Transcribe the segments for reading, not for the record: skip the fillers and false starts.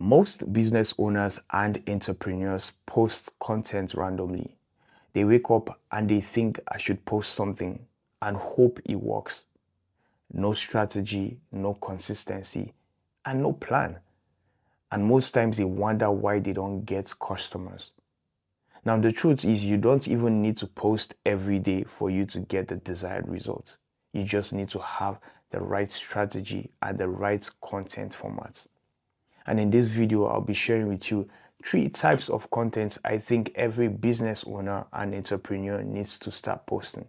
Most business owners and entrepreneurs post content randomly. They wake up and they think I should post something and hope it works. No strategy, no consistency, and no plan. And most times they wonder why they don't get customers. Now, the truth is, you don't even need to post every day for you to get the desired results. You just need to have the right strategy and the right content formats. And in this video, I'll be sharing with you 3 types of content I think every business owner and entrepreneur needs to start posting.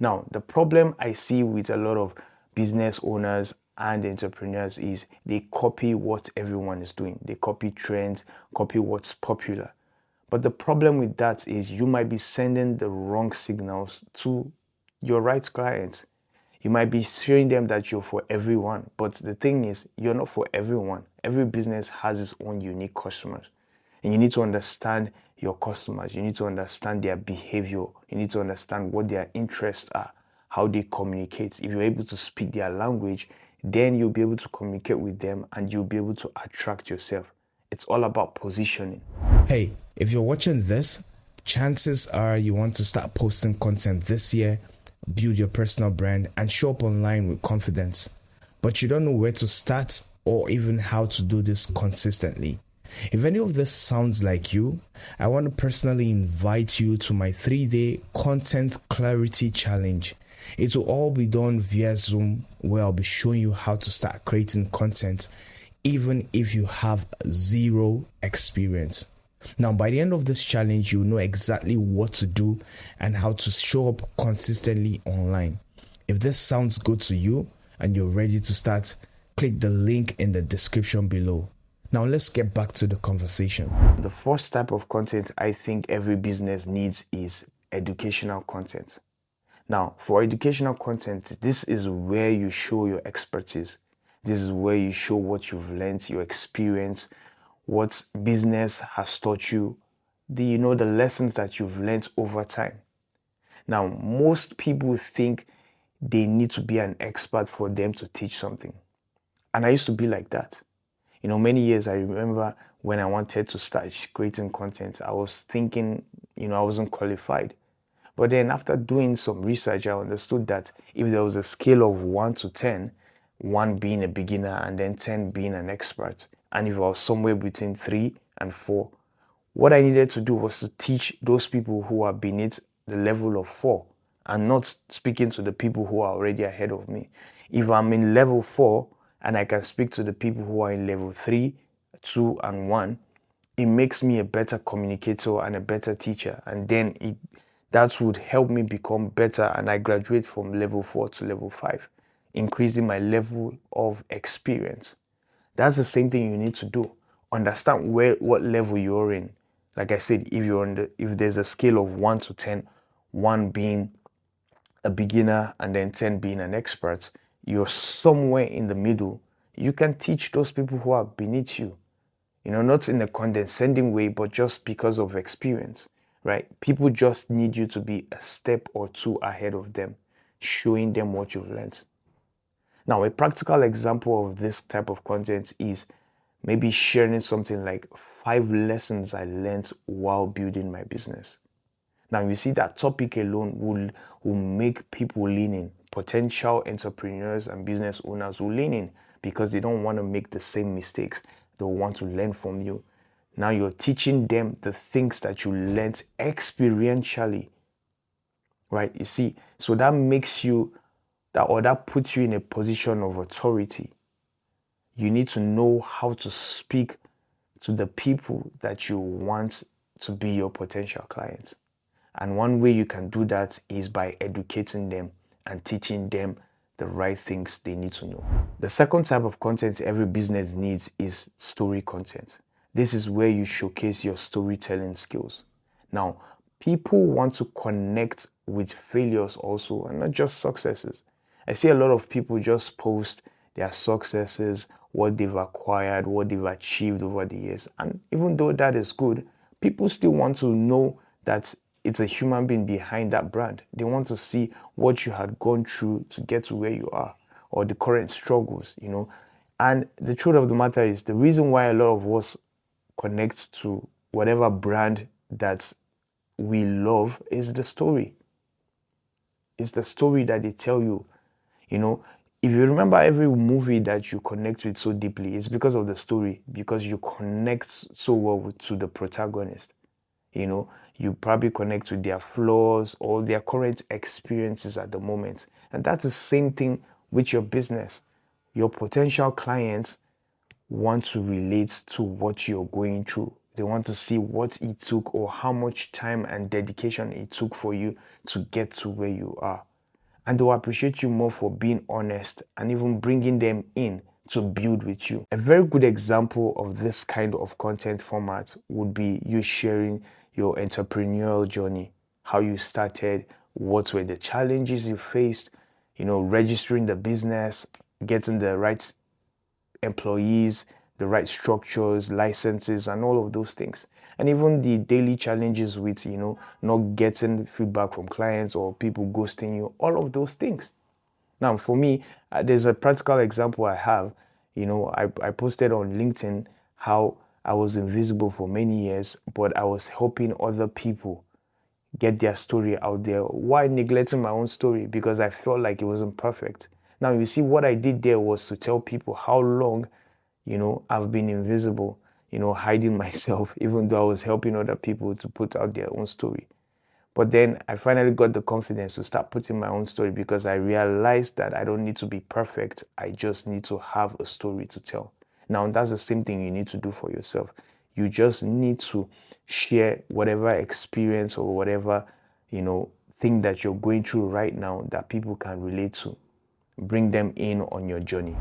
Now, the problem I see with a lot of business owners and entrepreneurs is they copy what everyone is doing. They copy trends, copy what's popular. But the problem with that is you might be sending the wrong signals to your right clients. You might be showing them that you're for everyone, but the thing is, you're not for everyone. Every business has its own unique customers. And you need to understand your customers. You need to understand their behavior. You need to understand what their interests are, how they communicate. If you're able to speak their language, then you'll be able to communicate with them and you'll be able to attract yourself. It's all about positioning. Hey, if you're watching this, chances are you want to start posting content this year, build your personal brand, and show up online with confidence. But you don't know where to start or even how to do this consistently. If any of this sounds like you, I want to personally invite you to my 3-day content clarity challenge. It will all be done via Zoom, where I'll be showing you how to start creating content even if you have zero experience. Now, by the end of this challenge, you'll know exactly what to do and how to show up consistently online. If this sounds good to you and you're ready to start, click the link in the description below. Now, let's get back to the conversation. The first type of content I think every business needs is educational content. Now, for educational content, this is where you show your expertise. This is where you show what you've learned, your experience, what business has taught you, the lessons that you've learned over time. Now, most people think they need to be an expert for them to teach something. And I used to be like that. Many years I remember when I wanted to start creating content, I was thinking, I wasn't qualified. But then after doing some research, I understood that if there was a scale of 1 to 10, 1 being a beginner and then 10 being an expert, and if I was somewhere between 3 and 4, what I needed to do was to teach those people who are beneath the level of 4 and not speaking to the people who are already ahead of me. If I'm in level 4 and I can speak to the people who are in level 3, 2, and 1, it makes me a better communicator and a better teacher. And then that would help me become better and I graduate from level 4 to level 5, increasing my level of experience. That's the same thing you need to do. Understand what level you're in. Like I said, if there's a scale of 1 to 10, 1 being a beginner and then 10 being an expert, you're somewhere in the middle. You can teach those people who are beneath you. Not in a condescending way, but just because of experience, right? People just need you to be a step or 2 ahead of them, showing them what you've learned. Now, a practical example of this type of content is maybe sharing something like 5 lessons I learned while building my business. Now, you see that topic alone will make people lean in. Potential entrepreneurs and business owners will lean in because they don't want to make the same mistakes. They want to learn from you. Now you're teaching them the things that you learned experientially, right? You see, so that makes you that puts you in a position of authority. You need to know how to speak to the people that you want to be your potential clients. And one way you can do that is by educating them and teaching them the right things they need to know. The second type of content every business needs is story content. This is where you showcase your storytelling skills. Now, people want to connect with failures also and not just successes. I see a lot of people just post their successes, what they've acquired, what they've achieved over the years. And even though that is good, people still want to know that it's a human being behind that brand. They want to see what you had gone through to get to where you are, or the current struggles, And the truth of the matter is, the reason why a lot of us connect to whatever brand that we love is the story. It's the story that they tell you. You know, if you remember every movie that you connect with so deeply, it's because of the story, because you connect so well to the protagonist. You know, you probably connect with their flaws or their current experiences at the moment. And that's the same thing with your business. Your potential clients want to relate to what you're going through. They want to see what it took or how much time and dedication it took for you to get to where you are. And they'll appreciate you more for being honest and even bringing them in to build with you. A very good example of this kind of content format would be you sharing your entrepreneurial journey, how you started, what were the challenges you faced, registering the business, getting the right employees, the right structures, licenses, and all of those things. And even the daily challenges with, not getting feedback from clients or people ghosting you, all of those things. Now, for me, there's a practical example I have. I posted on LinkedIn how I was invisible for many years, but I was helping other people get their story out there. Why neglecting my own story? Because I felt like it wasn't perfect. Now, you see, what I did there was to tell people how long, I've been invisible, hiding myself, even though I was helping other people to put out their own story. But then I finally got the confidence to start putting my own story because I realized that I don't need to be perfect. I just need to have a story to tell. Now, that's the same thing you need to do for yourself. You just need to share whatever experience or whatever, thing that you're going through right now that people can relate to. Bring them in on your journey.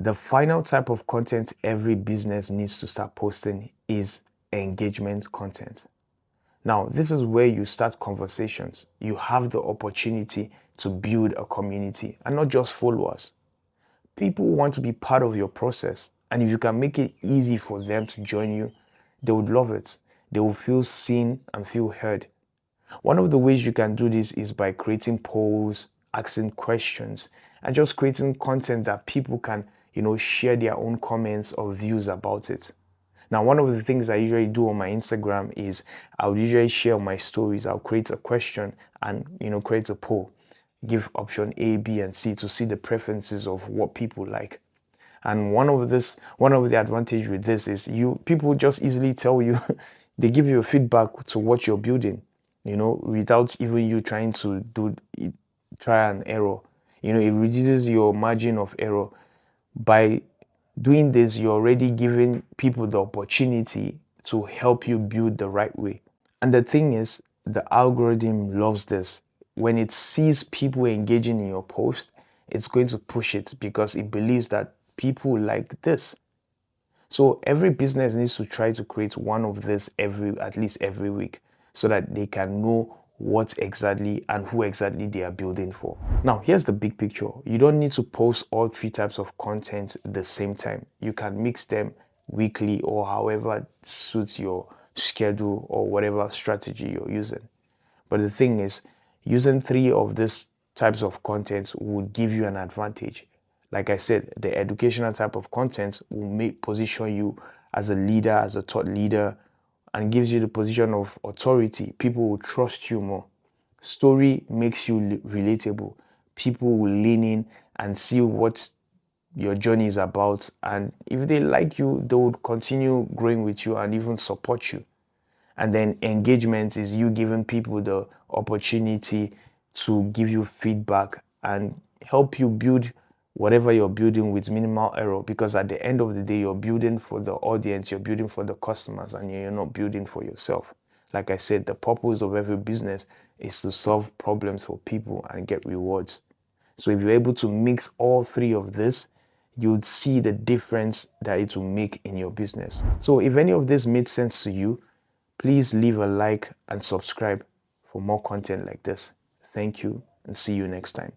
The final type of content every business needs to start posting is engagement content. Now, this is where you start conversations. You have the opportunity to build a community and not just followers. People want to be part of your process, and if you can make it easy for them to join you, they would love it. They will feel seen and feel heard. One of the ways you can do this is by creating polls, asking questions, and just creating content that people can, share their own comments or views about it. Now, one of the things I usually do on my Instagram is I'll usually share my stories. I'll create a question and, create a poll. Give option A, B, and C to see the preferences of what people like. And one of the advantage with this is people just easily tell you, they give you a feedback to what you're building, without even you trying to do try and error. It reduces your margin of error. By doing this, you're already giving people the opportunity to help you build the right way. And the thing is, the algorithm loves this. When it sees people engaging in your post, it's going to push it because it believes that people like this. So every business needs to try to create one of this at least every week so that they can know what exactly and who exactly they are building for. Now, here's the big picture. You don't need to post all three types of content at the same time. You can mix them weekly or however suits your schedule or whatever strategy you're using. But the thing is, using three of these types of content would give you an advantage. Like I said, the educational type of content will position you as a leader, as a thought leader, and gives you the position of authority. People will trust you more. Story makes you relatable. People will lean in and see what your journey is about. And if they like you, they would continue growing with you and even support you. And then engagement is you giving people the opportunity to give you feedback and help you build whatever you're building with minimal error, because at the end of the day, you're building for the audience, you're building for the customers, and you're not building for yourself. Like I said, the purpose of every business is to solve problems for people and get rewards. So if you're able to mix all three of this, you'd see the difference that it will make in your business. So if any of this made sense to you, please leave a like and subscribe for more content like this. Thank you and see you next time.